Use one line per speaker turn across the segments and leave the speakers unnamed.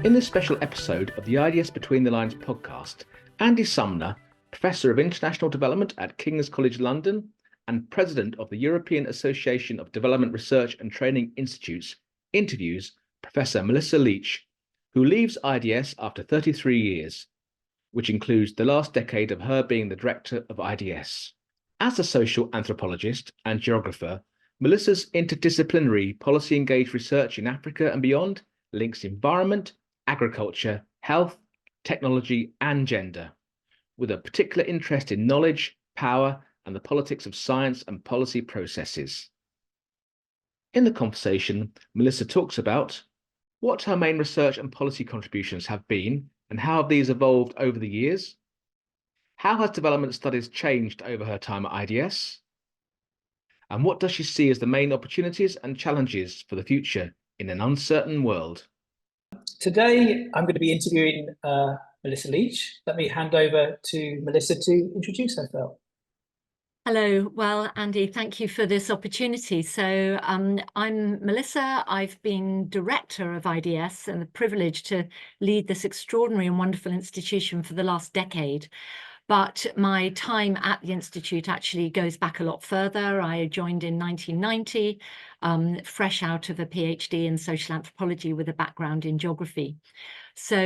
In this special episode of the IDS Between the Lines podcast, Andy Sumner, Professor of International Development at King's College London and President of the European Association of Development Research and Training Institutes, interviews Professor Melissa Leach, who leaves IDS after 33 years, which includes the last decade of her being the Director of IDS. As a social anthropologist and geographer, Melissa's interdisciplinary policy-engaged research in Africa and beyond links environment, agriculture, health, technology, and gender, with a particular interest in knowledge, power, and the politics of science and policy processes. In the conversation, Melissa talks about what her main research and policy contributions have been and how have these evolved over the years, how has development studies changed over her time at IDS, and what does she see as the main opportunities and challenges for the future in an uncertain world?
Today, I'm going to be interviewing Melissa Leach. Let me hand over to Melissa to introduce herself.
Hello. Well, Andy, thank you for this opportunity. So I'm Melissa. I've been Director of IDS and the privilege to lead this extraordinary and wonderful institution for the last decade. But my time at the Institute actually goes back a lot further. I joined in 1990, fresh out of a PhD in social anthropology with a background in geography. So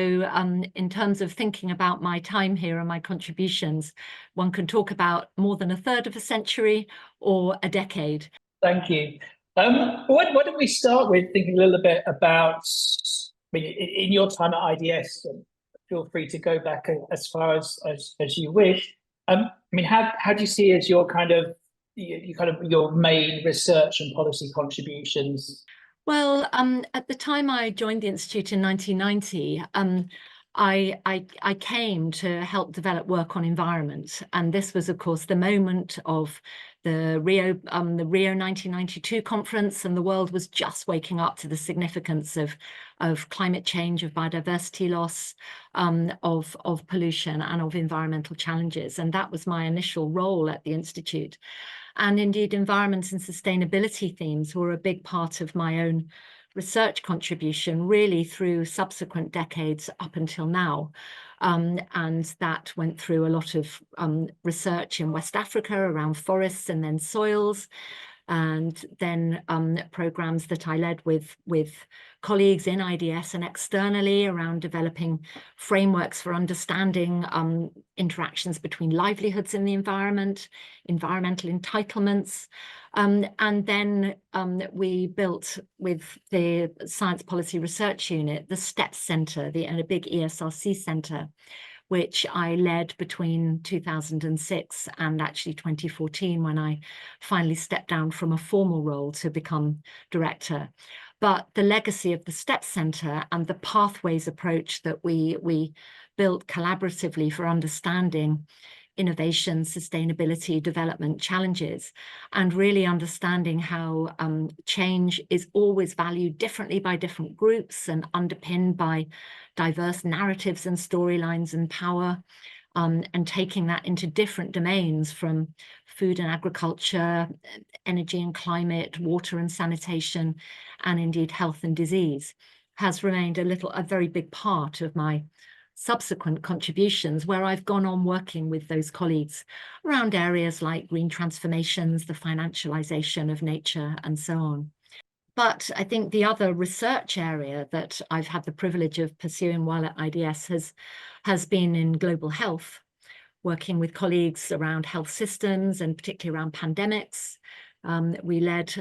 in terms of thinking about my time here and my contributions, one can talk about more than a third of a century or a decade.
Thank you. Why don't we start with thinking a little bit about, in your time at IDS, and feel free to go back as far as you wish. How do you see as your your main research and policy contributions?
Well, at the time I joined the Institute in 1990, I came to help develop work on environment, and this was, of course, the moment of the Rio 1992 conference, and the world was just waking up to the significance of climate change, of biodiversity loss, of pollution, and of environmental challenges. And that was my initial role at the Institute. And indeed, environment and sustainability themes were a big part of my own research contribution, really through subsequent decades up until now. And that went through a lot of research in West Africa around forests and then soils, and then programs that I led with colleagues in IDS and externally around developing frameworks for understanding interactions between livelihoods in the environment, environmental entitlements. And then we built with the Science Policy Research Unit, the STEPS Centre, and a big ESRC centre, which I led between 2006 and actually 2014, when I finally stepped down from a formal role to become director. But the legacy of the STEPS Centre and the pathways approach that we built collaboratively for understanding innovation, sustainability, development challenges, and really understanding how change is always valued differently by different groups and underpinned by diverse narratives and storylines and power, and taking that into different domains from food and agriculture, energy and climate, water and sanitation, and indeed health and disease, has remained a very big part of my subsequent contributions, where I've gone on working with those colleagues around areas like green transformations, the financialization of nature, and so on. But I think the other research area that I've had the privilege of pursuing while at IDS has been in global health, working with colleagues around health systems and particularly around pandemics. We led,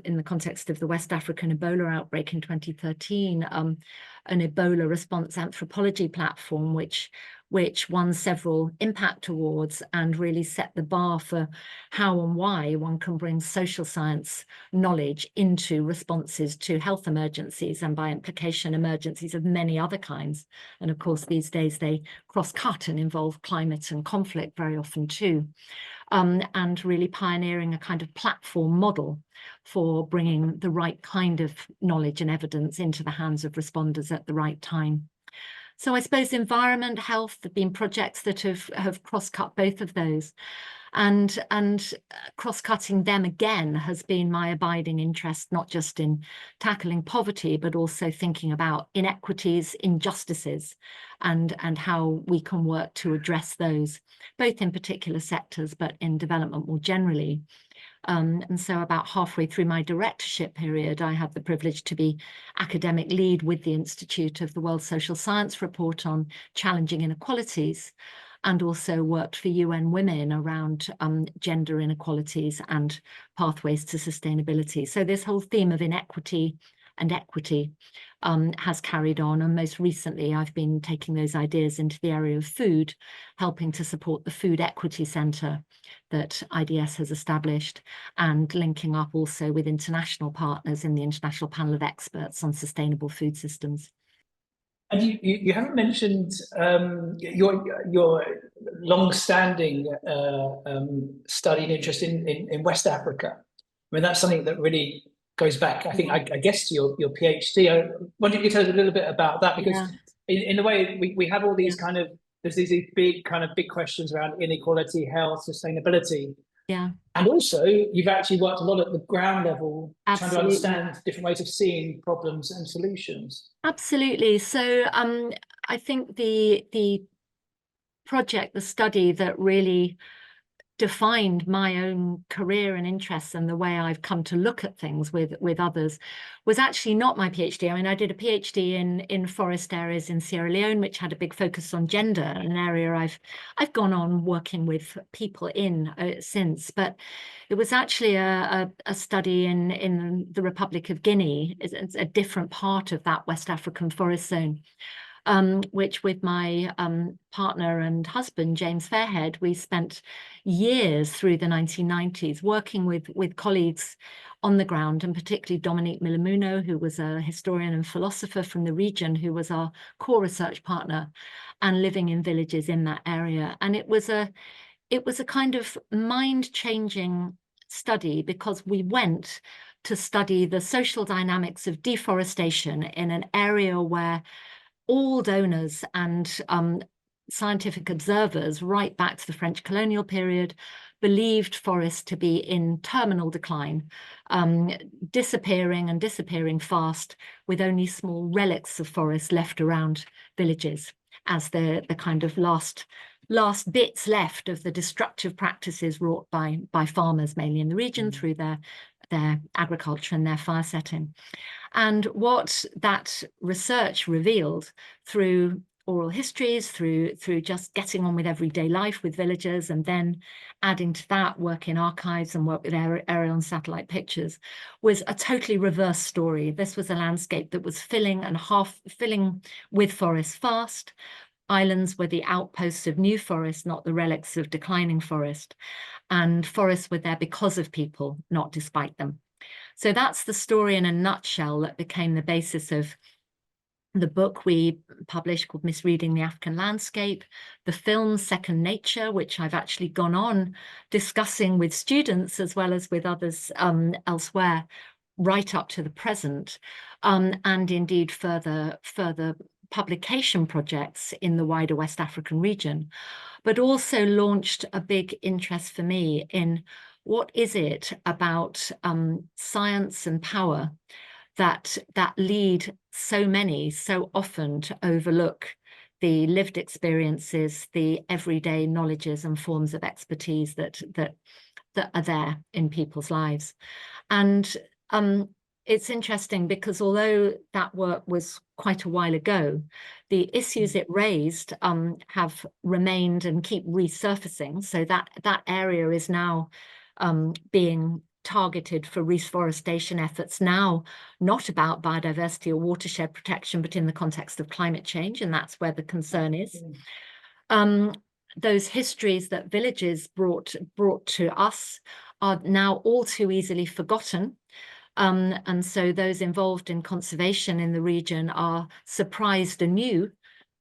in the context of the West African Ebola outbreak in 2013, an Ebola response anthropology platform, which won several impact awards and really set the bar for how and why one can bring social science knowledge into responses to health emergencies, and by implication emergencies of many other kinds. And of course, these days they cross-cut and involve climate and conflict very often too. And really pioneering a kind of platform model for bringing the right kind of knowledge and evidence into the hands of responders at the right time. So I suppose environment, health have been projects that have cross-cut both of those. And cross-cutting them again has been my abiding interest, not just in tackling poverty, but also thinking about inequities, injustices, and how we can work to address those, both in particular sectors, but in development more generally. And so about halfway through my directorship period, I had the privilege to be academic lead with the Institute of the World Social Science Report on challenging inequalities, and also worked for UN Women around gender inequalities and pathways to sustainability. So this whole theme of inequity and equity has carried on. And most recently, I've been taking those ideas into the area of food, helping to support the Food Equity Centre that IDS has established, and linking up also with international partners in the International Panel of Experts on Sustainable Food Systems.
And you haven't mentioned your long-standing study and interest in West Africa. I mean, that's something that really goes back, I think, I guess, to your PhD. I wonder if you could tell us a little bit about that, because in a way we have all these kind of, there's these big questions around inequality, health, sustainability. Yeah. And also, you've actually worked a lot at the ground level, trying to understand different ways of seeing problems and solutions.
Absolutely. So I think the project, the study that really defined my own career and interests and the way I've come to look at things with others was actually not my PhD. I mean, I did a PhD in forest areas in Sierra Leone, which had a big focus on gender, an area I've gone on working with people in since. But it was actually a study in the Republic of Guinea. It's a different part of that West African forest zone. Which with my partner and husband, James Fairhead, we spent years through the 1990s working with colleagues on the ground, and particularly Dominique Milamuno, who was a historian and philosopher from the region, who was our core research partner, and living in villages in that area. And it was a kind of mind-changing study, because we went to study the social dynamics of deforestation in an area where all donors and scientific observers, right back to the French colonial period, believed forests to be in terminal decline, disappearing fast, with only small relics of forest left around villages as the kind of last bits left of the destructive practices wrought by farmers, mainly in the region, through their agriculture and their fire setting. And what that research revealed through oral histories, through just getting on with everyday life with villagers, and then adding to that work in archives and work with aerial and satellite pictures, was a totally reverse story. This was a landscape that was filling with forests fast. Islands were the outposts of new forest, not the relics of declining forest. And forests were there because of people, not despite them. So that's the story in a nutshell that became the basis of the book we published called Misreading the African Landscape, the film Second Nature, which I've actually gone on discussing with students as well as with others elsewhere, right up to the present, and indeed further publication projects in the wider West African region, but also launched a big interest for me in what is it about science and power that lead so many so often to overlook the lived experiences, the everyday knowledges and forms of expertise that are there in people's lives. And it's interesting because although that work was quite a while ago, the issues it raised have remained and keep resurfacing. So that area is now being targeted for reforestation efforts, now not about biodiversity or watershed protection, but in the context of climate change, and that's where the concern is. Those histories that villages brought to us are now all too easily forgotten. And so those involved in conservation in the region are surprised anew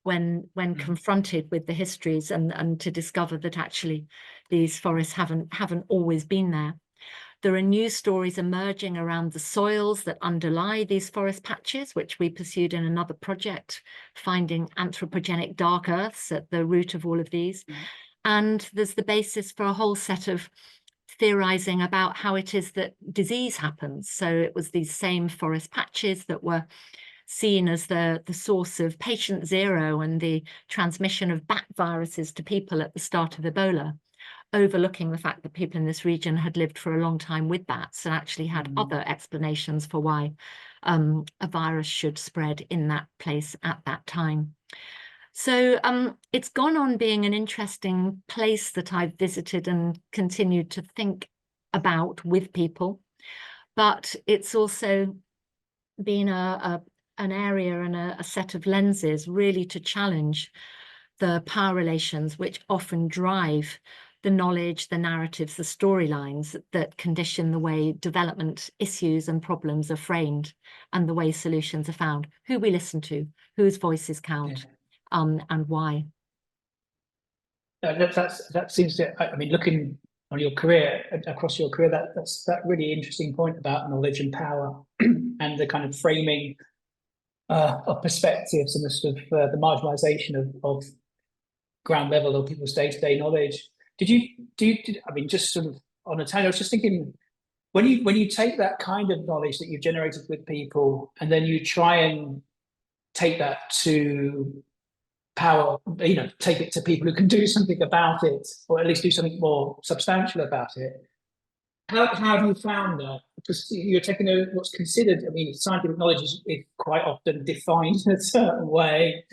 when confronted with the histories and to discover that actually these forests haven't always been there. There are new stories emerging around the soils that underlie these forest patches, which we pursued in another project, finding anthropogenic dark earths at the root of all of these. And there's the basis for a whole set of theorizing about how it is that disease happens. So it was these same forest patches that were seen as the source of patient zero and the transmission of bat viruses to people at the start of Ebola, overlooking the fact that people in this region had lived for a long time with bats and actually had other explanations for why a virus should spread in that place at that time. So it's gone on being an interesting place that I've visited and continued to think about with people, but it's also been an area and a set of lenses really to challenge the power relations which often drive the knowledge, the narratives, the storylines that condition the way development issues and problems are framed and the way solutions are found, who we listen to, whose voices count, and why.
That seems to, I mean, looking on your career, across your career, that's that really interesting point about knowledge and power and the kind of framing of perspectives and the sort of the marginalization of ground level or people's day-to-day knowledge. I mean, just sort of on a tangent, I was just thinking, when you take that kind of knowledge that you've generated with people and then you try and take that to power, take it to people who can do something about it, or at least do something more substantial about it. How have you found that? Because you're taking what's considered, I mean, scientific knowledge is quite often defined in a certain way.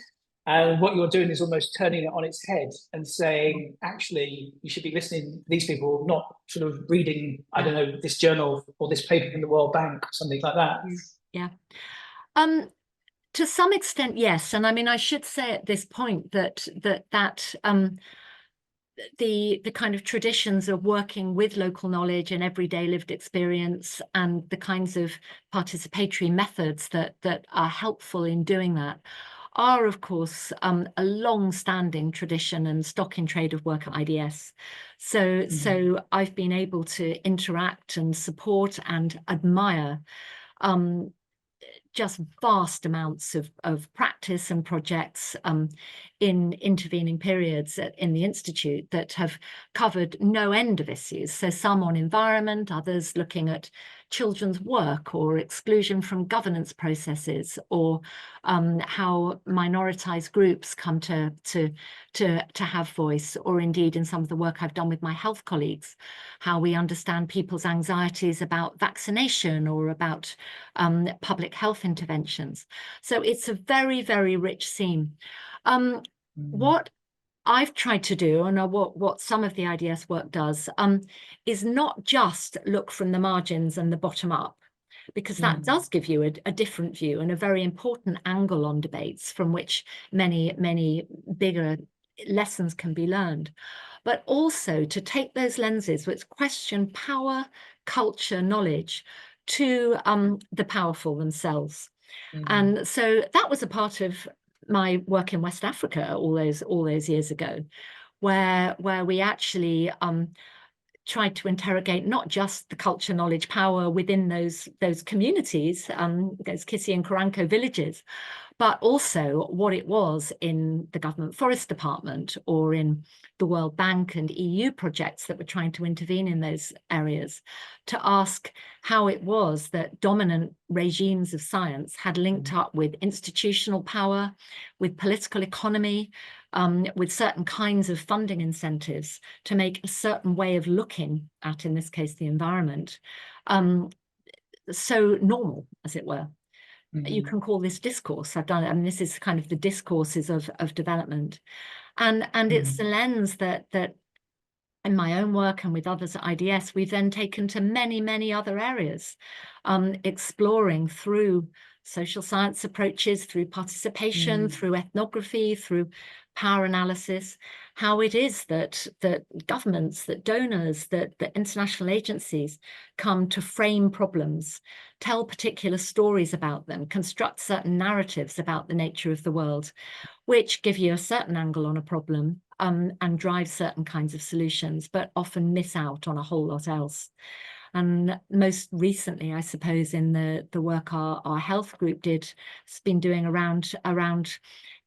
And what you're doing is almost turning it on its head and saying, actually, you should be listening to these people, not sort of reading, I don't know, this journal or this paper from the World Bank or something like that.
Yeah. To some extent, yes. And I mean, I should say at this point that the kind of traditions of working with local knowledge and everyday lived experience and the kinds of participatory methods that are helpful in doing that are, of course, a long-standing tradition and stock in trade of work at IDS. So I've been able to interact and support and admire just vast amounts of practice and projects in intervening periods in the Institute that have covered no end of issues. So some on environment, others looking at children's work or exclusion from governance processes, or how minoritized groups come to have voice, or indeed in some of the work I've done with my health colleagues, how we understand people's anxieties about vaccination or about public health interventions. So it's a very, very rich scene. What I've tried to do, and what some of the IDS work does, is not just look from the margins and the bottom up, because that does give you a different view and a very important angle on debates from which many bigger lessons can be learned, but also to take those lenses which question power, culture, knowledge to the powerful themselves. And so that was a part of my work in West Africa all those years ago, where we actually tried to interrogate not just the culture, knowledge, power within those communities, those Kissi and Karanko villages, but also what it was in the government forest department or in the World Bank and EU projects that were trying to intervene in those areas, to ask how it was that dominant regimes of science had linked up with institutional power, with political economy, with certain kinds of funding incentives to make a certain way of looking at, in this case, the environment, so normal, as it were. You can call this discourse. I've done it. I mean, this is kind of the discourses of development, and it's the lens that in my own work and with others at IDS, we've then taken to many other areas, exploring through social science approaches, through participation, through ethnography, through power analysis, how it is that governments, that donors, that international agencies come to frame problems, tell particular stories about them, construct certain narratives about the nature of the world, which give you a certain angle on a problem and drive certain kinds of solutions, but often miss out on a whole lot else. And most recently, I suppose, in the work our health group has been doing around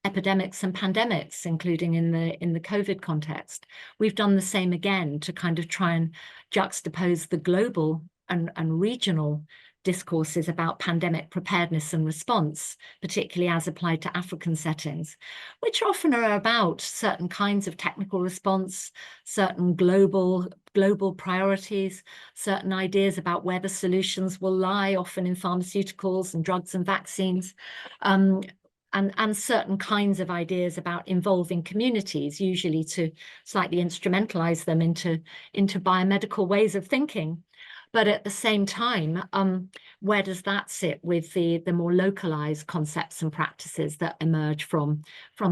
epidemics and pandemics, including in the COVID context. We've done the same again to kind of try and juxtapose the global and regional discourses about pandemic preparedness and response, particularly as applied to African settings, which often are about certain kinds of technical response, certain global priorities, certain ideas about where the solutions will lie, often in pharmaceuticals and drugs and vaccines, and certain kinds of ideas about involving communities, usually to slightly instrumentalize them into biomedical ways of thinking. But at the same time, where does that sit with the more localized concepts and practices that emerge from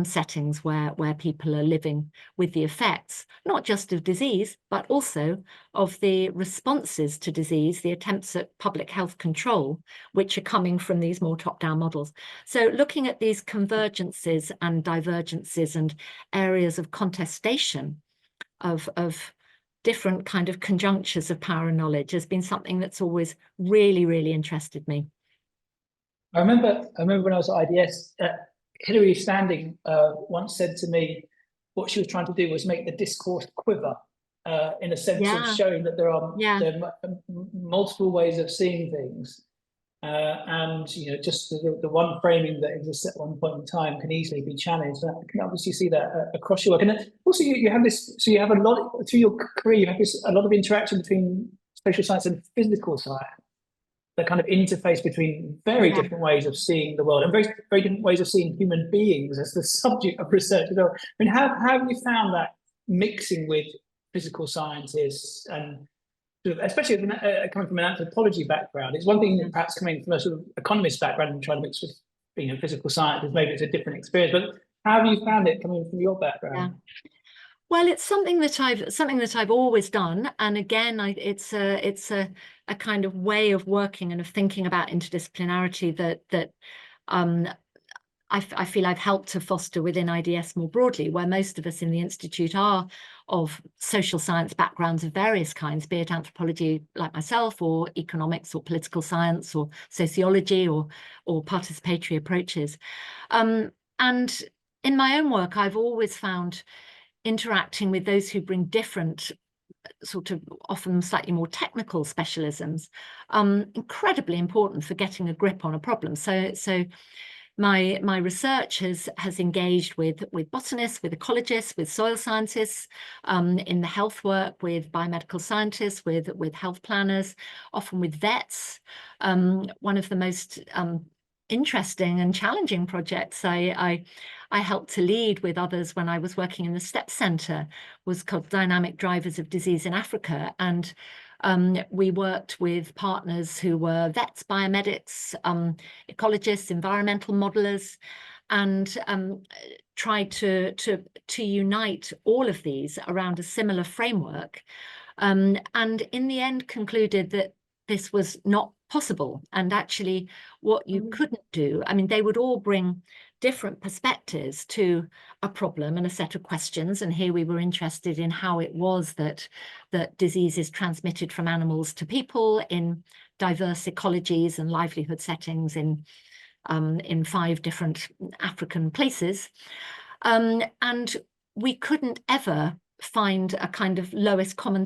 settings where people are living with the effects, not just of disease, but also of the responses to disease, the attempts at public health control, which are coming from these more top-down models. So looking at these convergences and divergences and areas of contestation of different kind of conjunctures of power and knowledge has been something that's always really, really interested me.
I remember when I was at IDS, Hilary Standing once said to me, what she was trying to do was make the discourse quiver, in a sense of showing that there are multiple ways of seeing things. And just the one framing that exists at one point in time can easily be challenged. I can obviously see that across your work. And then also you have this, so you have a lot through your career, you have a lot of interaction between social science and physical science, the kind of interface between very different ways of seeing the world and very, very different ways of seeing human beings as the subject of research as well. I mean, how have you found that mixing with physical scientists, and especially coming from an anthropology background? It's one thing perhaps coming from a sort of economist background and trying to mix with physical sciences, maybe it's a different experience, but how have you found it coming from your background?
Well, it's something that I've always done, and again, it's a kind of way of working and of thinking about interdisciplinarity that I feel I've helped to foster within IDS more broadly, where most of us in the Institute are of social science backgrounds of various kinds, be it anthropology like myself, or economics, or political science, or sociology, or participatory approaches. And in my own work, I've always found interacting with those who bring different, sort of often slightly more technical specialisms, incredibly important for getting a grip on a problem. So my research has engaged with botanists, with ecologists, with soil scientists, in the health work, with biomedical scientists, with health planners, often with vets. One of the most interesting and challenging projects I helped to lead with others when I was working in the STEP Centre was called Dynamic Drivers of Disease in Africa. And we worked with partners who were vets, biomedics, ecologists, environmental modelers, and tried to unite all of these around a similar framework. And in the end concluded that this was not possible. And actually what you couldn't do, I mean, they would all bring different perspectives to a problem and a set of questions. And here we were interested in how it was that disease is transmitted from animals to people in diverse ecologies and livelihood settings in 5 different African places. And we couldn't ever find a kind of lowest common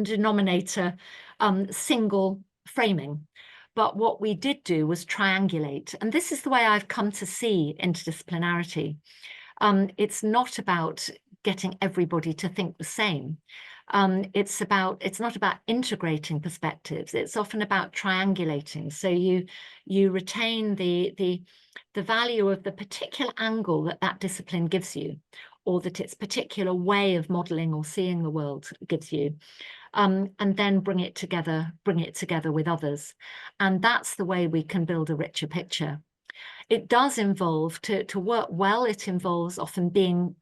denominator single framing. But what we did do was triangulate. And this is the way I've come to see interdisciplinarity. It's not about getting everybody to think the same. It's not about integrating perspectives. It's often about triangulating. So you retain the value of the particular angle that discipline gives you, or that its particular way of modeling or seeing the world gives you. And then bring it together with others. And that's the way we can build a richer picture. It does involve, to work well, it involves often being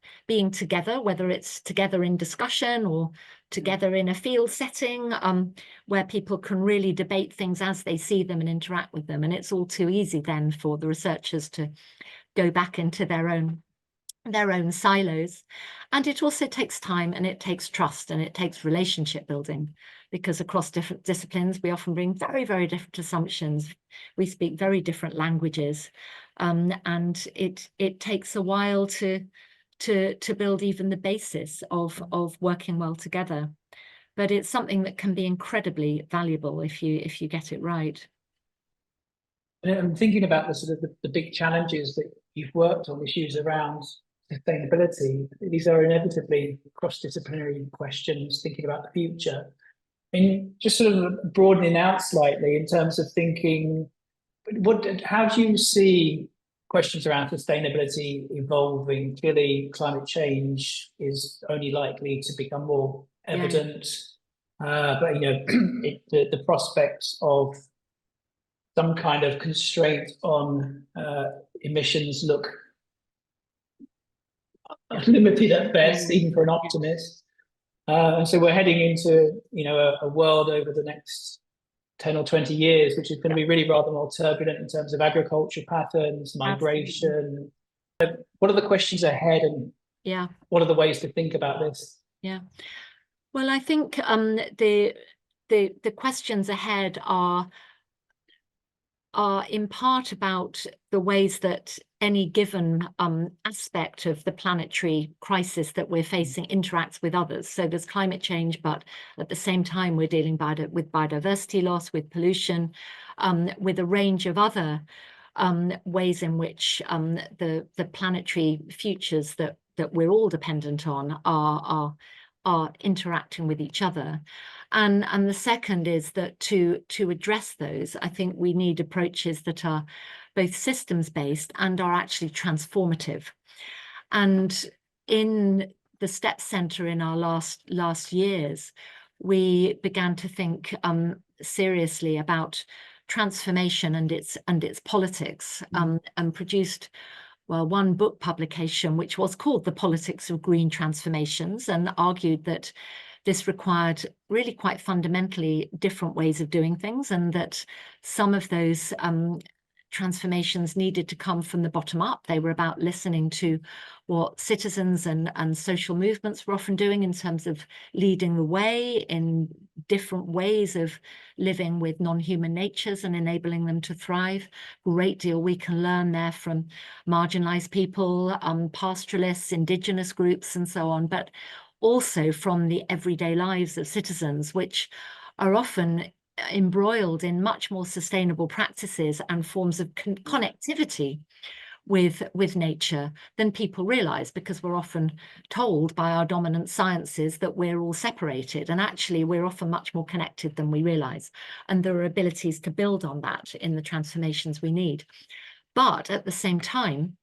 together, whether it's together in discussion or together in a field setting, where people can really debate things as they see them and interact with them. And it's all too easy then for the researchers to go back into their own silos. And it also takes time, and it takes trust, and it takes relationship building because across different disciplines, we often bring very, very different assumptions. We speak very different languages, and it takes a while to build even the basis of working well together. But it's something that can be incredibly valuable if you get it right.
And I'm thinking about the sort of the big challenges that you've worked on, issues around sustainability. These are inevitably cross-disciplinary questions, thinking about the future. I mean, just sort of broadening out slightly in terms of thinking, how do you see questions around sustainability evolving? Clearly, climate change is only likely to become more evident, but the prospects of some kind of constraint on emissions look limited at best, even for an optimist. And so we're heading into a world over the next 10 or 20 years, which is going to be really rather more turbulent in terms of agriculture patterns, migration. Absolutely. What are the questions ahead, and what are the ways to think about this?
Yeah, well, I think the questions ahead are in part about the ways that any given aspect of the planetary crisis that we're facing interacts with others. So there's climate change, but at the same time, we're dealing with biodiversity loss, with pollution, with a range of other ways in which the planetary futures that we're all dependent on are interacting with each other. And the second is that to address those, I think we need approaches that are both systems-based and are actually transformative. And in the STEP Centre in our last years, we began to think seriously about transformation and its politics, and produced one book publication, which was called The Politics of Green Transformations, and argued that this required really quite fundamentally different ways of doing things, and that some of those transformations needed to come from the bottom up. They were about listening to what citizens and social movements were often doing in terms of leading the way in different ways of living with non-human natures and enabling them to thrive. Great deal we can learn there from marginalized people, pastoralists, indigenous groups, and so on, but also from the everyday lives of citizens, which are often embroiled in much more sustainable practices and forms of connectivity with nature than people realize, because we're often told by our dominant sciences that we're all separated, and actually we're often much more connected than we realize, and there are abilities to build on that in the transformations we need. But at the same time,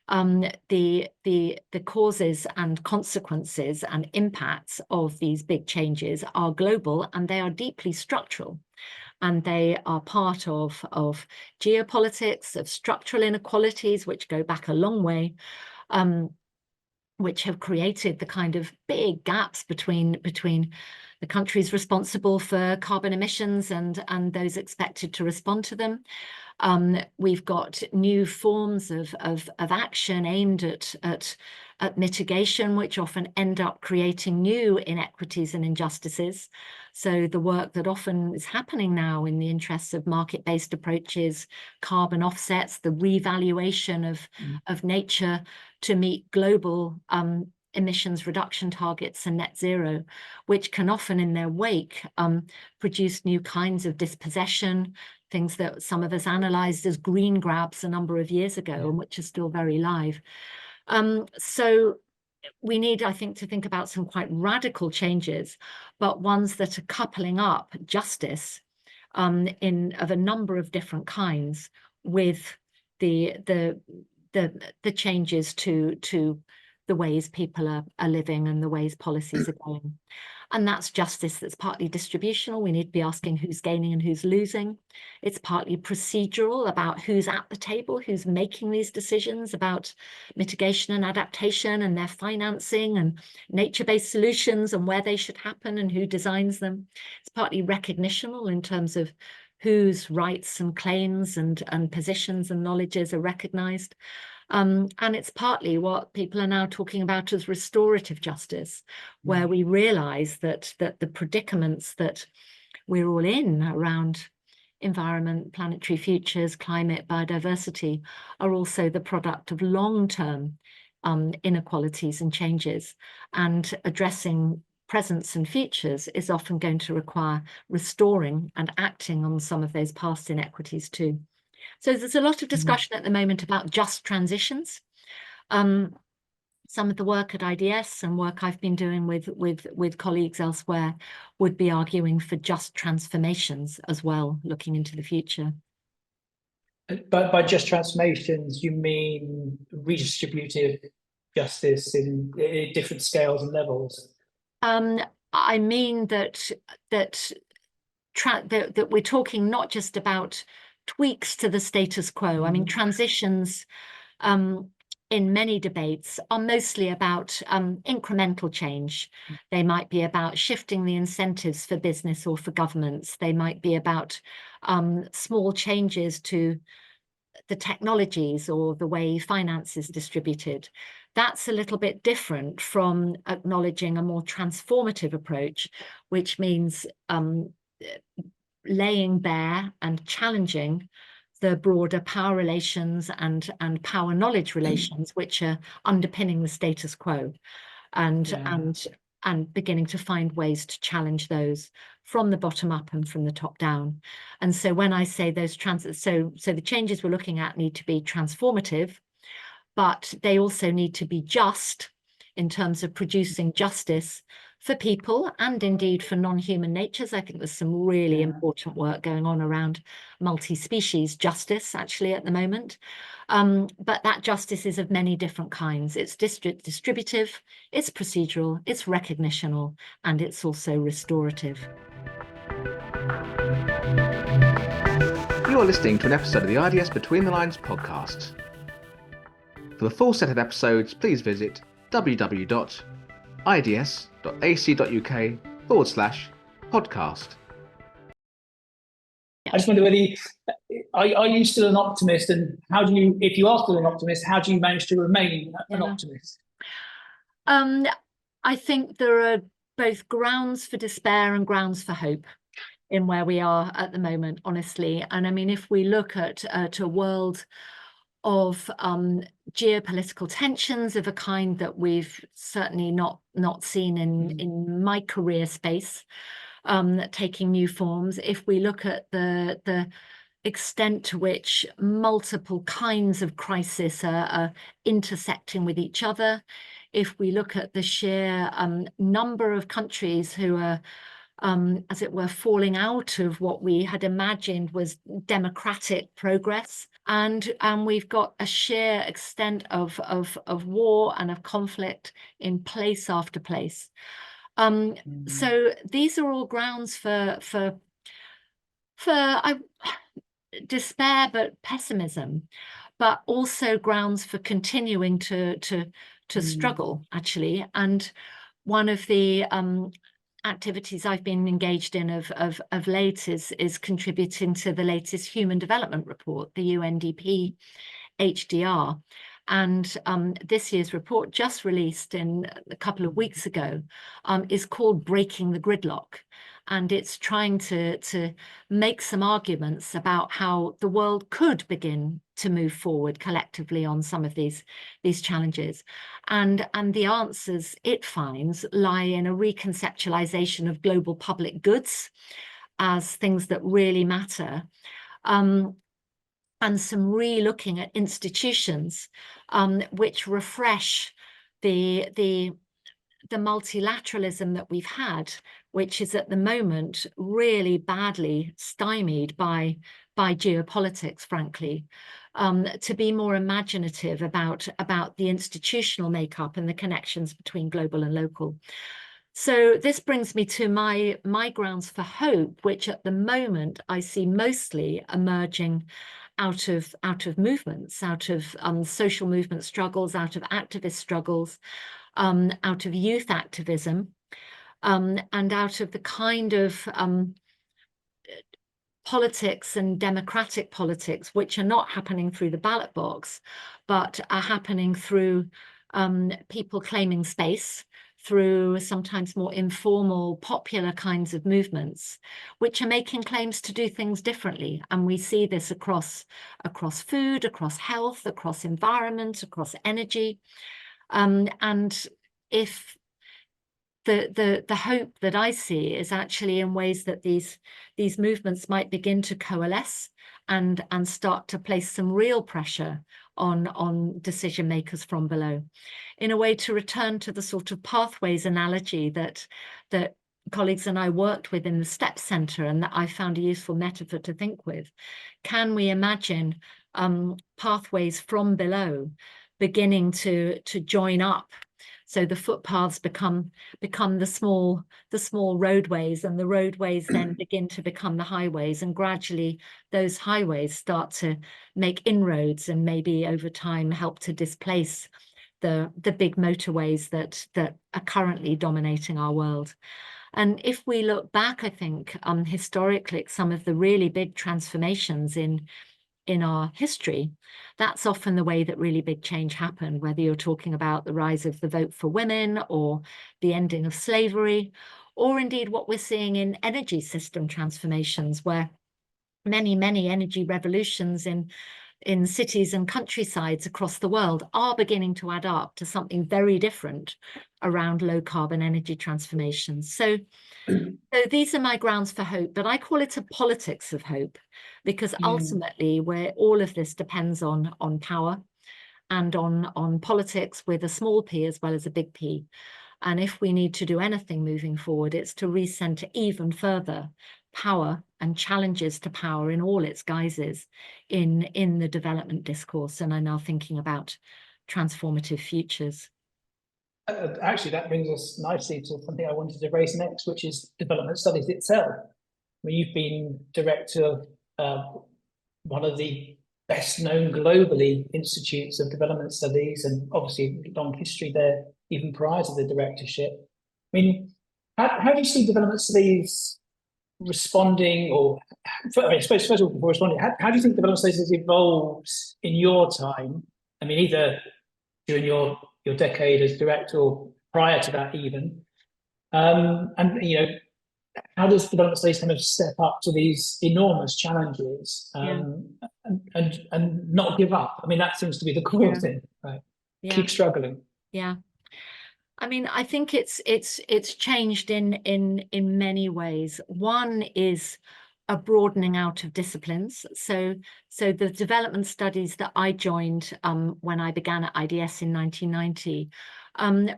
the causes and consequences and impacts of these big changes are global, and they are deeply structural. And they are part of geopolitics, of structural inequalities, which go back a long way, which have created the kind of big gaps between the countries responsible for carbon emissions and those expected to respond to them. We've got new forms of action aimed at mitigation, which often end up creating new inequities and injustices. So the work that often is happening now in the interests of market-based approaches, carbon offsets, the revaluation of nature to meet global emissions reduction targets and net zero, which can often in their wake produce new kinds of dispossession, things that some of us analysed as green grabs a number of years ago, and which are still very live. So we need, I think, to think about some quite radical changes, but ones that are coupling up justice of a number of different kinds with the changes to the ways people are living and the ways policies are going. And that's justice that's partly distributional. We need to be asking who's gaining and who's losing. It's partly procedural, about who's at the table, who's making these decisions about mitigation and adaptation and their financing and nature-based solutions and where they should happen and who designs them. It's partly recognitional in terms of whose rights and claims and positions and knowledges are recognized. And it's partly what people are now talking about as restorative justice, where we realize that the predicaments that we're all in around environment, planetary futures, climate, biodiversity are also the product of long-term inequalities and changes, and addressing presents and futures is often going to require restoring and acting on some of those past inequities too. So there's a lot of discussion at the moment about just transitions. Some of the work at IDS and work I've been doing with colleagues elsewhere would be arguing for just transformations as well, looking into the future.
But by just transformations, you mean redistributive justice in different scales and levels?
I mean that we're talking not just about tweaks to the status quo. I mean, transitions in many debates are mostly about incremental change. They might be about shifting the incentives for business or for governments. They might be about small changes to the technologies or the way finance is distributed. That's a little bit different from acknowledging a more transformative approach, which means laying bare and challenging the broader power relations and power knowledge relations which are underpinning the status quo, and beginning to find ways to challenge those from the bottom up and from the top down. And so when I say those so the changes we're looking at need to be transformative, but they also need to be just in terms of producing justice for people and indeed for non-human natures. I think there's some really important work going on around multi-species justice actually at the moment. But that justice is of many different kinds. It's distributive, it's procedural, it's recognitional, and it's also restorative.
You are listening to an episode of the IDS Between the Lines podcast. For the full set of episodes, please visit www.ids.ac.uk/podcast.
I just wonder whether are you still an optimist, and how do you, if you are still an optimist, how do you manage to remain an optimist?
I think there are both grounds for despair and grounds for hope in where we are at the moment, honestly. And I mean, if we look at a world of geopolitical tensions of a kind that we've certainly not seen in my career space, taking new forms, if we look at the extent to which multiple kinds of crisis are intersecting with each other, if we look at the sheer number of countries who are as it were, falling out of what we had imagined was democratic progress. And we've got a sheer extent of war and of conflict in place after place. So these are all grounds for despair, but pessimism, but also grounds for continuing to struggle, actually. And one of the activities I've been engaged in of late is contributing to the latest Human Development Report, the UNDP HDR. And this year's report, just released in a couple of weeks ago, is called Breaking the Gridlock. And it's trying to make some arguments about how the world could begin to move forward collectively on some of these challenges. And the answers it finds lie in a reconceptualization of global public goods as things that really matter, and some re-looking at institutions which refresh the multilateralism that we've had, which is at the moment really badly stymied by geopolitics, frankly, to be more imaginative about the institutional makeup and the connections between global and local. So this brings me to my grounds for hope, which at the moment I see mostly emerging out of movements, out of social movement struggles, out of activist struggles, out of youth activism, and out of the kind of politics and democratic politics, which are not happening through the ballot box, but are happening through people claiming space, through sometimes more informal, popular kinds of movements, which are making claims to do things differently. And we see this across food, across health, across environment, across energy. And if the hope that I see is actually in ways that these movements might begin to coalesce and start to place some real pressure on decision makers from below, in a way to return to the sort of pathways analogy that colleagues and I worked with in the STEP Centre, and that I found a useful metaphor to think with. Can we imagine pathways from below beginning to join up? So the footpaths become the small roadways, and the roadways then begin to become the highways, and gradually those highways start to make inroads and maybe over time help to displace the big motorways that are currently dominating our world. And if we look back, I think historically at some of the really big transformations in our history, that's often the way that really big change happened, whether you're talking about the rise of the vote for women or the ending of slavery, or indeed what we're seeing in energy system transformations, where many energy revolutions in cities and countrysides across the world are beginning to add up to something very different around low carbon energy transformations. So these are my grounds for hope, but I call it a politics of hope, because ultimately where all of this depends on power and on politics with a small p as well as a big P. And if we need to do anything moving forward, it's to recenter even further power and challenges to power in all its guises in the development discourse. And I'm now thinking about transformative futures.
Actually, that brings us nicely to something I wanted to raise next, which is development studies itself. I mean, you've been director of one of the best known globally institutes of development studies, and obviously long history there even prior to the directorship. I mean, how do you see development studies responding, or I suppose first of all, before responding, how do you think development studies has evolved in your time? I mean, either during your decade as director or prior to that even, and you know, how does development studies kind of step up to these enormous challenges and not give up? I mean, that seems to be the core thing, right? Keep struggling.
Yeah. I mean, I think it's changed in many ways. One is a broadening out of disciplines. So the development studies that I joined when I began at IDS in 1990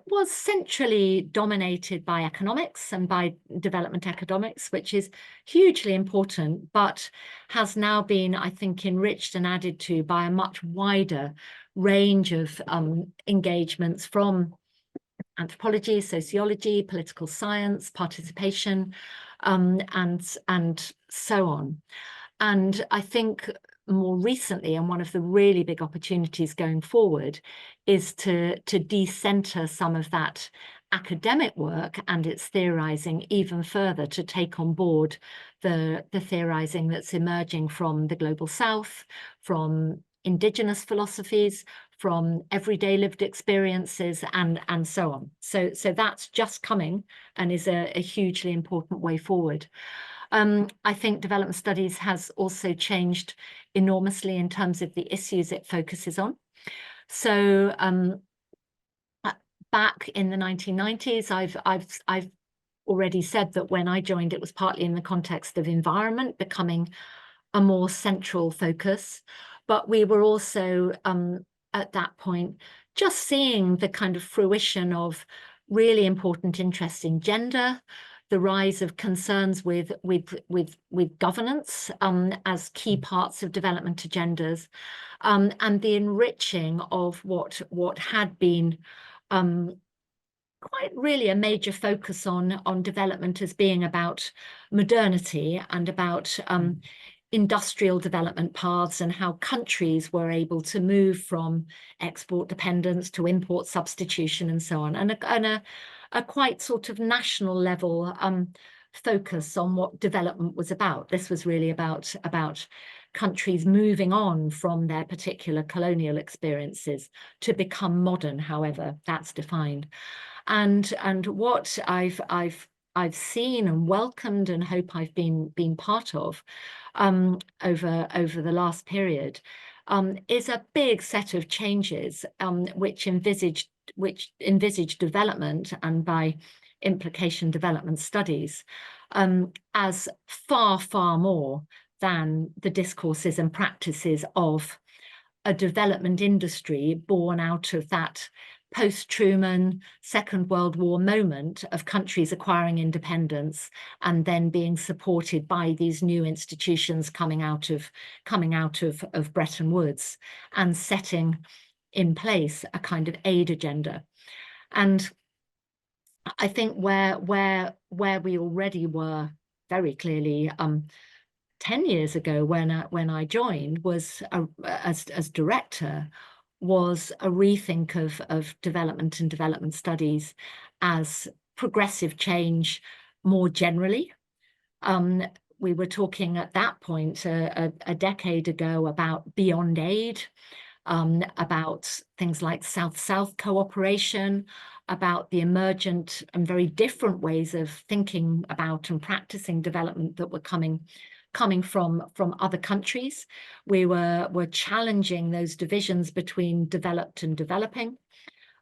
was centrally dominated by economics and by development economics, which is hugely important, but has now been, I think, enriched and added to by a much wider range of engagements from anthropology, sociology, political science, participation, and so on. And I think more recently, and one of the really big opportunities going forward, is to decenter some of that academic work and its theorizing even further, to take on board the theorizing that's emerging from the global south, from indigenous philosophies, from everyday lived experiences, and so on. So that's just coming and is a hugely important way forward. I think development studies has also changed enormously in terms of the issues it focuses on. So back in the 1990s, I've already said that when I joined, it was partly in the context of environment becoming a more central focus, but we were also at that point just seeing the kind of fruition of really important interests in gender, the rise of concerns with governance as key parts of development agendas, and the enriching of what had been quite really a major focus on development as being about modernity and about industrial development paths, and how countries were able to move from export dependence to import substitution and so on, and a quite sort of national level focus on what development was about. This was really about countries moving on from their particular colonial experiences to become modern, however that's defined. And what I've seen and welcomed and hope I've been part of over the last period is a big set of changes which envisage development, and by implication development studies, as far more than the discourses and practices of a development industry born out of that post-Truman Second World War moment of countries acquiring independence and then being supported by these new institutions coming out of Bretton Woods and setting in place a kind of aid agenda. And I think where we already were very clearly 10 years ago when I joined was as director, was a rethink of development and development studies as progressive change more generally. We were talking at that point a decade ago about beyond aid, about things like South-South cooperation, about the emergent and very different ways of thinking about and practicing development that were coming from other countries. We were challenging those divisions between developed and developing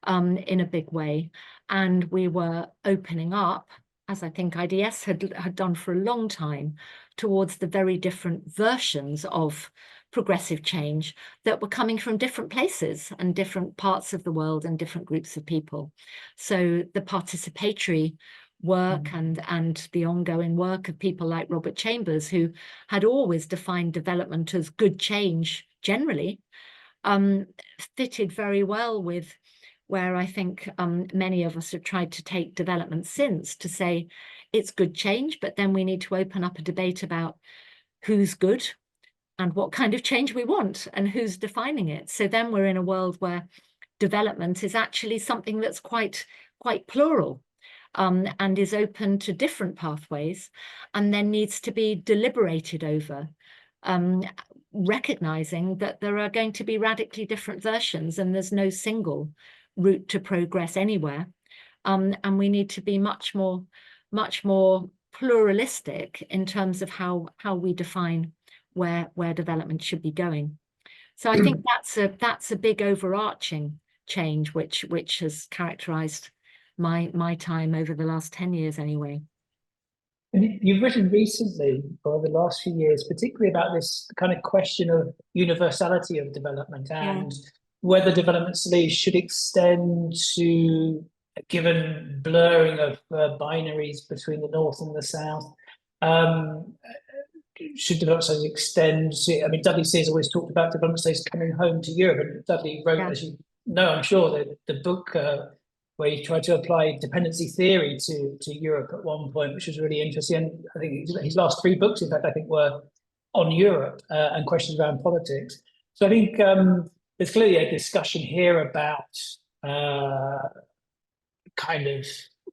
in a big way. And we were opening up, as I think IDS had done for a long time, towards the very different versions of progressive change that were coming from different places and different parts of the world and different groups of people. So the participatory work and the ongoing work of people like Robert Chambers, who had always defined development as good change generally, fitted very well with where I think many of us have tried to take development since, to say it's good change, but then we need to open up a debate about who's good and what kind of change we want and who's defining it. So then we're in a world where development is actually something that's quite plural, and is open to different pathways, and then needs to be deliberated over, recognizing that there are going to be radically different versions and there's no single route to progress anywhere. And we need to be much more pluralistic in terms of how we define where development should be going. So I think that's a big overarching change which has characterized my time over the last 10 years anyway.
And you've written recently, over the last few years, particularly about this kind of question of universality of development and whether development studies should extend to a given blurring of binaries between the North and the South. Should development studies extend to, I mean, Dudley Sears always talked about development studies coming home to Europe, and Dudley wrote, as you know, I'm sure, the book where he tried to apply dependency theory to Europe at one point, which was really interesting. And I think his last 3 books, in fact, I think were on Europe and questions around politics. So I think there's clearly a discussion here about kind of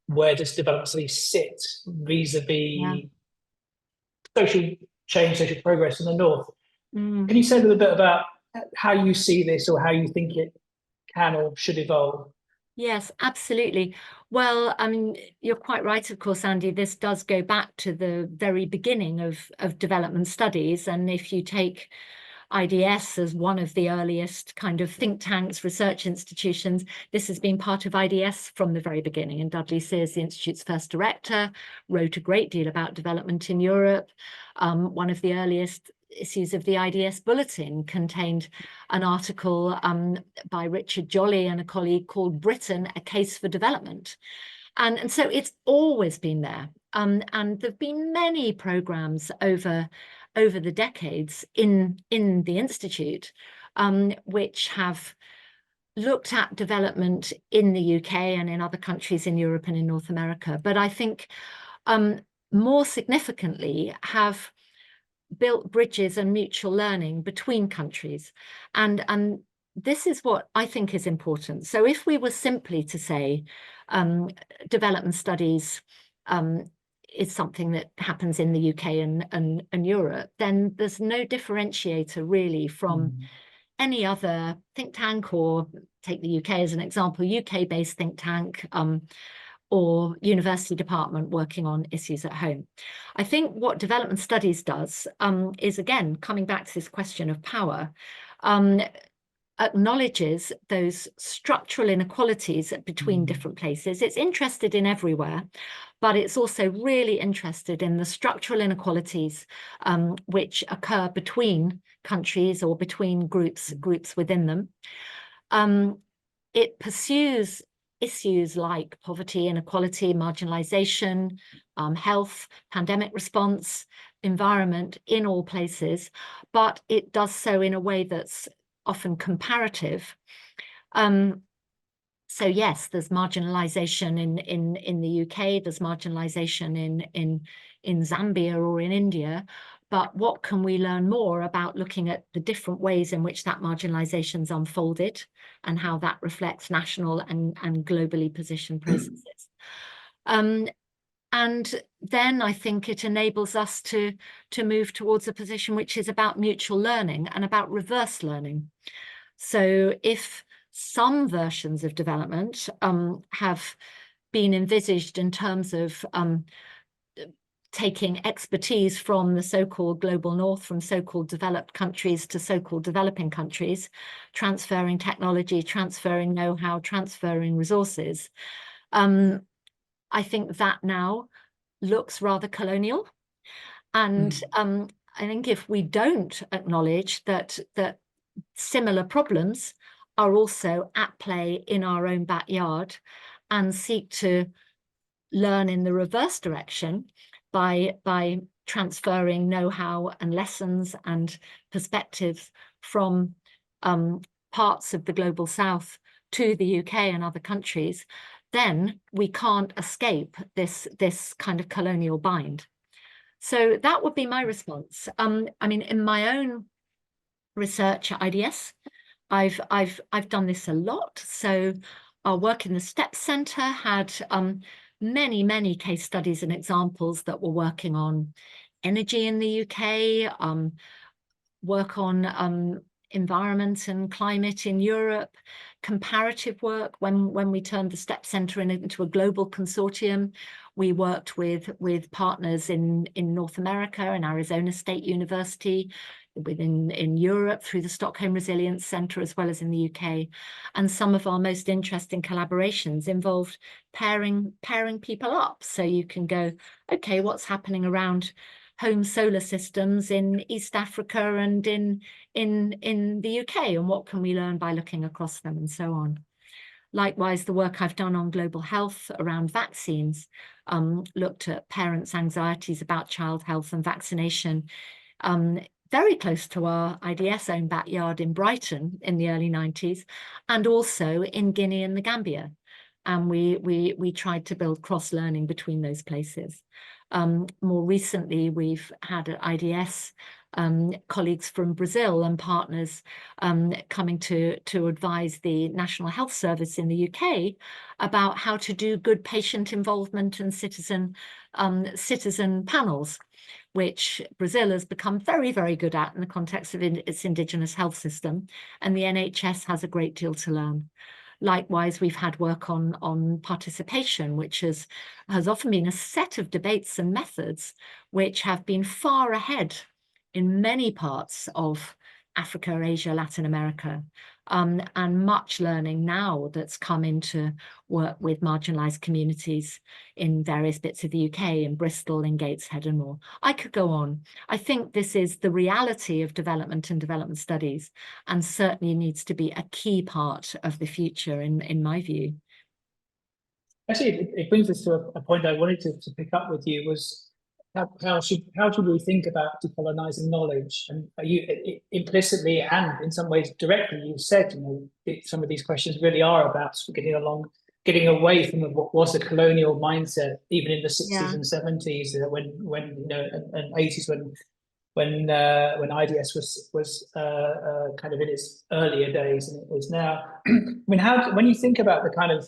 where does development studies sit vis-a-vis social change, social progress in the North. Can you say a little bit about how you see this or how you think it can or should evolve?
Yes, absolutely. Well, I mean, you're quite right, of course, Andy. This does go back to the very beginning of development studies. And if you take IDS as one of the earliest kind of think tanks, research institutions, this has been part of IDS from the very beginning. And Dudley Sears, the Institute's first director, wrote a great deal about development in Europe. One of the earliest issues of the IDS Bulletin contained an article by Richard Jolly and a colleague called Britain, A Case for Development. And so it's always been there. And there have been many programs over the decades in the Institute, which have looked at development in the UK and in other countries in Europe and in North America. But I think more significantly have built bridges and mutual learning between countries. And this is what I think is important. So if we were simply to say development studies is something that happens in the UK and Europe, then there's no differentiator really from any other think tank, or take the UK as an example, UK-based think tank, or university department working on issues at home. I think what development studies does is, again, coming back to this question of power, acknowledges those structural inequalities between different places. It's interested in everywhere, but it's also really interested in the structural inequalities which occur between countries or between groups within them. It pursues issues like poverty, inequality, marginalization, health, pandemic response, environment in all places, but it does so in a way that's often comparative. So yes, there's marginalization in the UK, there's marginalization in Zambia or in India, but what can we learn more about looking at the different ways in which that marginalization's unfolded and how that reflects national and globally positioned processes? And then I think it enables us to move towards a position which is about mutual learning and about reverse learning. So if some versions of development have been envisaged in terms of taking expertise from the so-called global north, from so-called developed countries to so-called developing countries, transferring technology, transferring know-how, transferring resources, I think that now looks rather colonial. And I think if we don't acknowledge that similar problems are also at play in our own backyard and seek to learn in the reverse direction by transferring know-how and lessons and perspectives from parts of the global south to the UK and other countries, then we can't escape this kind of colonial bind. So that would be my response. I mean, in my own research at IDS, I've done this a lot. So our work in the STEP Centre had many case studies and examples that were working on energy in the UK, work on environment and climate in Europe, comparative work. When we turned the STEP Centre into a global consortium, we worked with partners in North America and Arizona State University, in Europe through the Stockholm Resilience Centre, as well as in the UK. And some of our most interesting collaborations involved pairing people up. So you can go, okay, what's happening around home solar systems in East Africa and in the UK, and what can we learn by looking across them, and so on. Likewise, the work I've done on global health around vaccines looked at parents' anxieties about child health and vaccination, very close to our IDS own backyard in Brighton in the early 90s, and also in Guinea and the Gambia. And we tried to build cross-learning between those places. More recently, we've had at IDS colleagues from Brazil and partners coming to advise the National Health Service in the UK about how to do good patient involvement and citizen panels, which Brazil has become very good at in the context of its indigenous health system, and the NHS has a great deal to learn. Likewise, we've had work on participation, which has often been a set of debates and methods which have been far ahead in many parts of Africa, Asia, Latin America, and much learning now that's come into work with marginalised communities in various bits of the UK, in Bristol, in Gateshead and more. I could go on. I think this is the reality of development and development studies, and certainly needs to be a key part of the future, in my view.
Actually, it brings us to a point I wanted to pick up with you, was how should we think about decolonizing knowledge? And you implicitly and in some ways directly, you said, some of these questions really are about getting away from what was a colonial mindset, even in the 60s and 70s, and 80s when IDS was kind of in its earlier days, and it is now. I mean, when you think about the kind of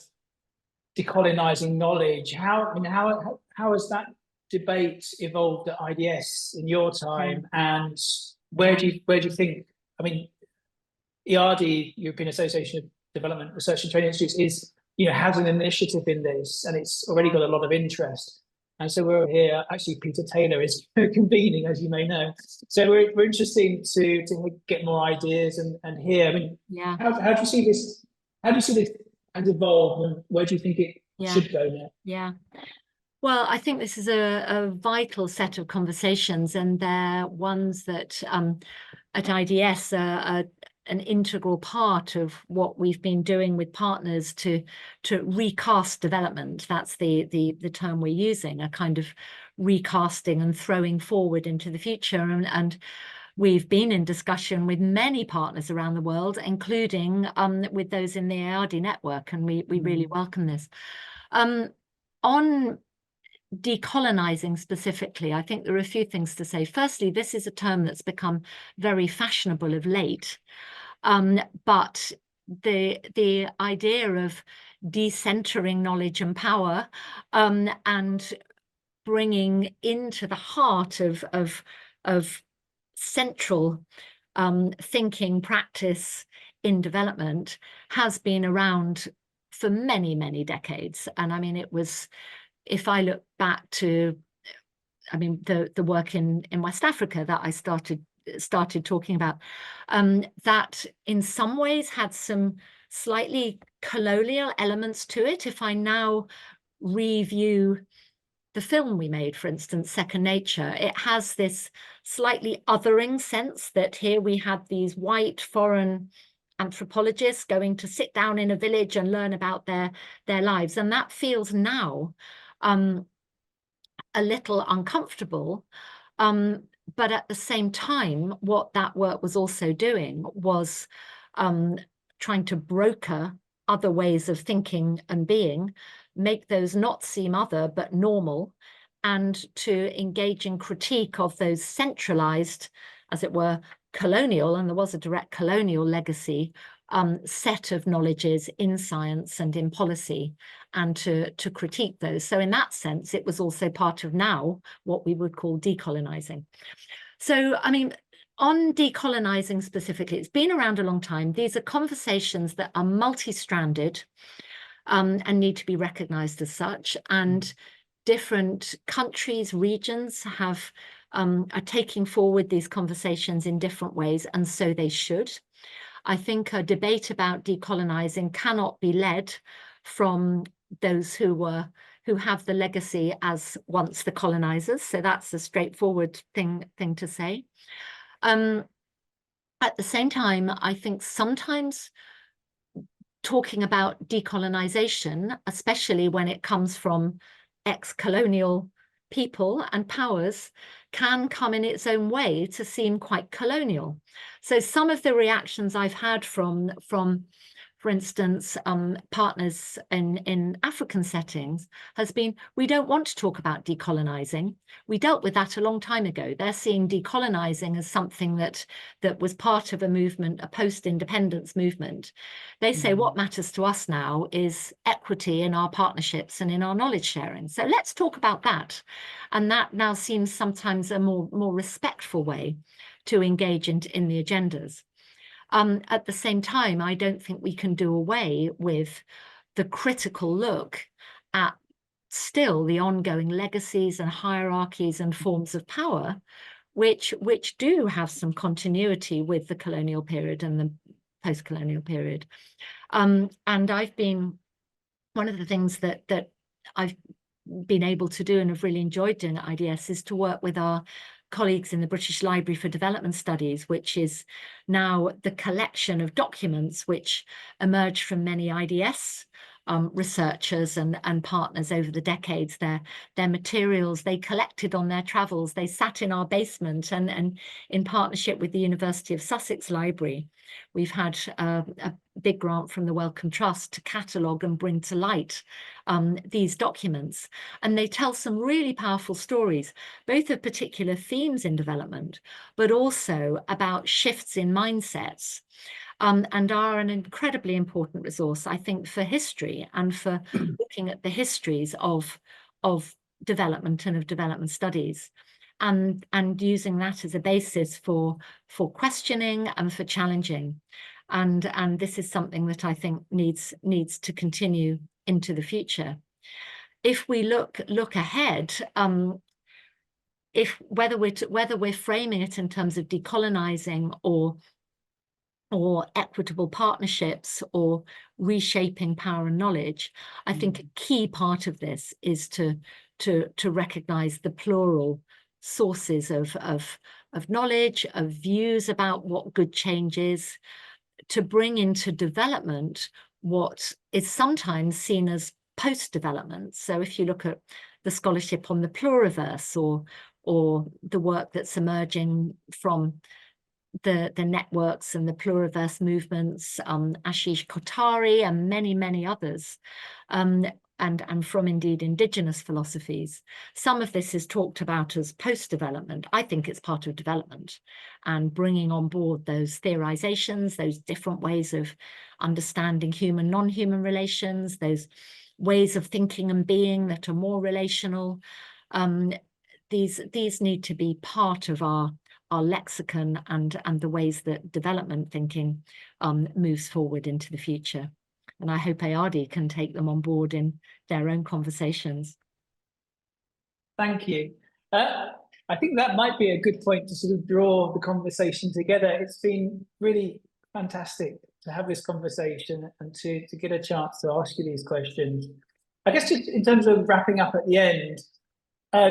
decolonizing knowledge, how has that debate evolved at IDS in your time, and where do you think? I mean, EADI, European Association of Development Research and Training Institutes, has an initiative in this, and it's already got a lot of interest. And so we're here. Actually, Peter Taylor is convening, as you may know. So we're interested to get more ideas and hear. I mean, how do you see this? How do you see this has evolved, and where do you think it should go now?
Yeah. Well, I think this is a vital set of conversations, and they're ones that at IDS are an integral part of what we've been doing with partners to recast development. That's the term we're using, a kind of recasting and throwing forward into the future. And we've been in discussion with many partners around the world, including with those in the EADI network, and we really welcome this. On decolonizing specifically, I think there are a few things to say. Firstly, this is a term that's become very fashionable of late, but the idea of decentering knowledge and power and bringing into the heart of central thinking practice in development has been around for many, many decades. And I mean, it was, if I look back to, I mean, the work in West Africa that I started talking about, that in some ways had some slightly colonial elements to it. If I now review the film we made, for instance, Second Nature, it has this slightly othering sense that here we had these white foreign anthropologists going to sit down in a village and learn about their lives. And that feels now a little uncomfortable. But at the same time, what that work was also doing was trying to broker other ways of thinking and being, make those not seem other, but normal, and to engage in critique of those centralized, as it were, colonial, and there was a direct colonial legacy, set of knowledges in science and in policy, and to critique those. So in that sense, it was also part of now what we would call decolonizing. So, I mean, on decolonizing specifically, it's been around a long time. These are conversations that are multi-stranded and need to be recognized as such. And different countries, regions are taking forward these conversations in different ways, and so they should. I think a debate about decolonizing cannot be led from those who have the legacy as once the colonizers. So that's a straightforward thing to say. At the same time, I think sometimes talking about decolonization, especially when it comes from ex-colonial people and powers, can come in its own way to seem quite colonial. So some of the reactions I've had from for instance, partners in African settings has been, we don't want to talk about decolonizing. We dealt with that a long time ago. They're seeing decolonizing as something that was part of a movement, a post-independence movement. They say what matters to us now is equity in our partnerships and in our knowledge sharing. So let's talk about that. And that now seems sometimes a more respectful way to engage in the agendas. At the same time, I don't think we can do away with the critical look at still the ongoing legacies and hierarchies and forms of power, which do have some continuity with the colonial period and the post-colonial period. And I've been, one of the things that I've been able to do and have really enjoyed doing at IDS is to work with our colleagues in the British Library for Development Studies, which is now the collection of documents which emerged from many IDS researchers and partners over the decades. Their materials they collected on their travels, they sat in our basement, and in partnership with the University of Sussex Library, we've had a big grant from the Wellcome Trust to catalogue and bring to light these documents. And they tell some really powerful stories, both of particular themes in development, but also about shifts in mindsets, and are an incredibly important resource, I think, for history and for looking at the histories of development and of development studies, and using that as a basis for questioning and for challenging. And this is something that I think needs to continue into the future. If we look ahead, whether we're framing it in terms of decolonizing or equitable partnerships or reshaping power and knowledge, I think a key part of this is to recognize the plural sources of knowledge, of views about what good change is, to bring into development what is sometimes seen as post-development. So if you look at the scholarship on the pluriverse or the work that's emerging from the networks and the pluriverse movements, Ashish Kotari and many others, and from indeed indigenous philosophies. Some of this is talked about as post-development. I think it's part of development, and bringing on board those theorizations, those different ways of understanding human, non-human relations, those ways of thinking and being that are more relational. These need to be part of our lexicon and the ways that development thinking moves forward into the future. And I hope EADI can take them on board in their own conversations.
Thank you. I think that might be a good point to sort of draw the conversation together. It's been really fantastic to have this conversation and to get a chance to ask you these questions. I guess just in terms of wrapping up at the end,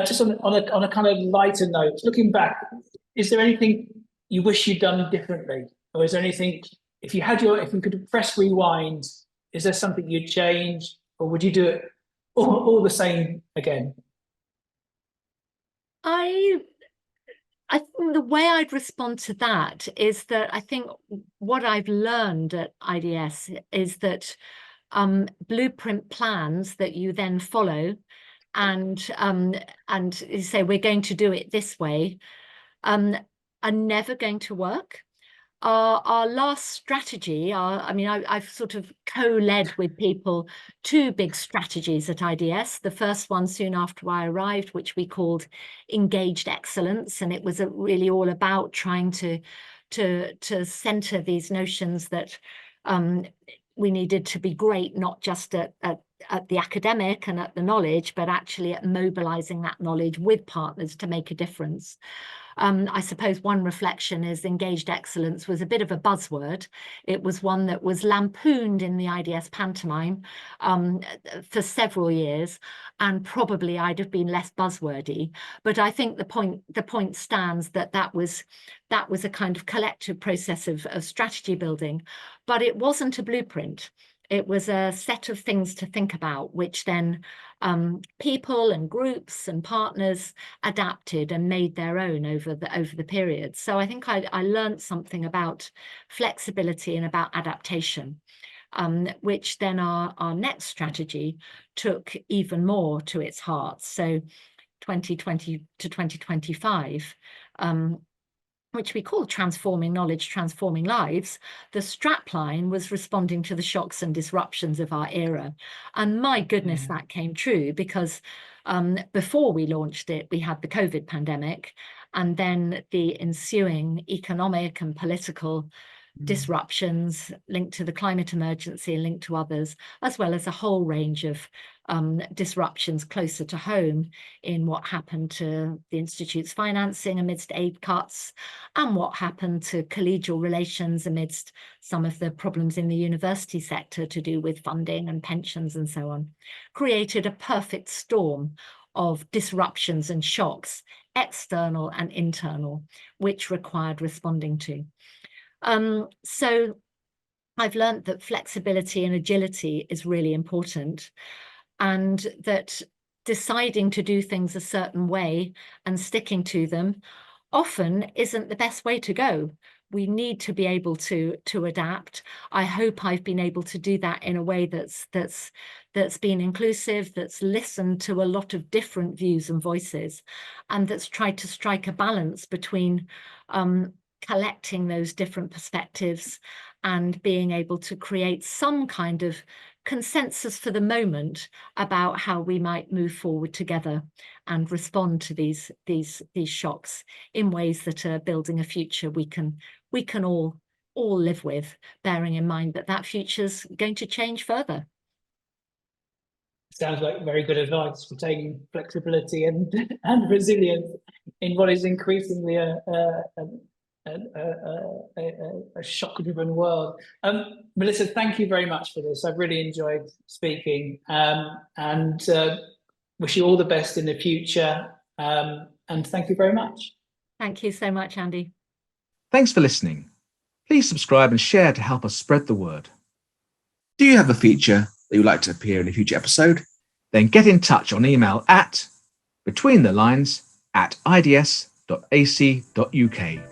just on a kind of lighter note, looking back, is there anything you wish you'd done differently? Or is there anything, if you could press rewind, is there something you'd change, or would you do it all the same again?
I think the way I'd respond to that is that I think what I've learned at IDS is that blueprint plans that you then follow and you say we're going to do it this way are never going to work. Our last strategy, I've sort of co-led with people 2 big strategies at IDS. The first one soon after I arrived, which we called engaged excellence, and it was really all about trying to center these notions that we needed to be great, not just at the academic and at the knowledge, but actually at mobilizing that knowledge with partners to make a difference. I suppose one reflection is engaged excellence was a bit of a buzzword. It was one that was lampooned in the IDS pantomime for several years, and probably I'd have been less buzzwordy. But I think the point stands that was a kind of collective process of strategy building, but it wasn't a blueprint. It was a set of things to think about, which then people and groups and partners adapted and made their own over the period. So I think I learned something about flexibility and about adaptation, which then our next strategy took even more to its heart. So 2020 to 2025, which we call Transforming Knowledge, Transforming Lives, the strapline was responding to the shocks and disruptions of our era. And my goodness, that came true, because before we launched it, we had the COVID pandemic, and then the ensuing economic and political disruptions linked to the climate emergency and linked to others, as well as a whole range of disruptions closer to home in what happened to the Institute's financing amidst aid cuts, and what happened to collegial relations amidst some of the problems in the university sector to do with funding and pensions and so on, created a perfect storm of disruptions and shocks, external and internal, which required responding to. So I've learned that flexibility and agility is really important, and that deciding to do things a certain way and sticking to them often isn't the best way to go. We need to be able to adapt. I hope I've been able to do that in a way that's been inclusive, that's listened to a lot of different views and voices, and that's tried to strike a balance between collecting those different perspectives and being able to create some kind of consensus for the moment about how we might move forward together and respond to these shocks in ways that are building a future we can all live with, bearing in mind that future's going to change further.
Sounds like very good advice for taking flexibility and resilience in what is increasingly a shock-driven world. Melissa, thank you very much for this. I've really enjoyed speaking, and wish you all the best in the future. And thank you very much.
Thank you so much, Andy.
Thanks for listening. Please subscribe and share to help us spread the word. Do you have a feature that you'd like to appear in a future episode? Then get in touch on email at betweenthelines@ids.ac.uk.